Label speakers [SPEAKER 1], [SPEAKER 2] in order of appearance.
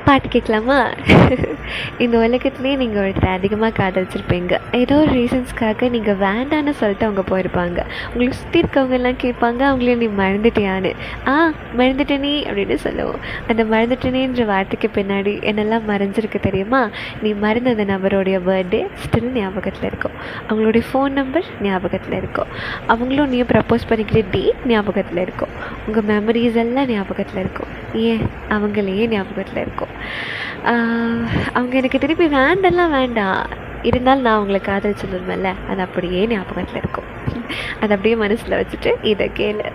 [SPEAKER 1] பாட்டு கேட்கலாமா? இந்த உலகத்துலேயே நீங்கள் ஒருத்தரை அதிகமாக காதலிச்சிருப்பீங்க. ஏதோ ஒரு ரீசன்ஸ்க்காக நீங்கள் வேண்டான்னு சொல்லிட்டு அவங்க போயிருப்பாங்க. உங்களுக்கு சுற்றி இருக்கவங்க எல்லாம் கேட்பாங்க, அவங்களே நீ மறந்துட்டியான்னு. மறந்துட்டேனே அப்படின்னு சொல்லுவோம். அந்த மறந்துட்டேனேன்ற வார்த்தைக்கு பின்னாடி என்னெல்லாம் மறைஞ்சிருக்கு தெரியுமா? நீ மறந்த அந்த நபருடைய பர்த்டே ஸ்டில் ஞாபகத்தில் இருக்கும், அவங்களுடைய ஃபோன் நம்பர் ஞாபகத்தில் இருக்கும், அவங்களும் நீ ப்ரப்போஸ் பண்ணிக்கிற டேட் ஞாபகத்தில் இருக்கும், உங்கள் மெமரிஸ் எல்லாம் ஞாபகத்தில் இருக்கும், ஏன் அவங்களையே ஞாபகத்தில் இருக்கும். அவங்க எனக்கு திருப்பி வேண்டெல்லாம் வேண்டாம், இருந்தாலும் நான் அவங்களை காதலிச்சிருந்தேன்ல, அது அப்படியே ஞாபகத்தில் இருக்கும். அதை அப்படியே மனசில் வச்சுட்டு இதை கேளு.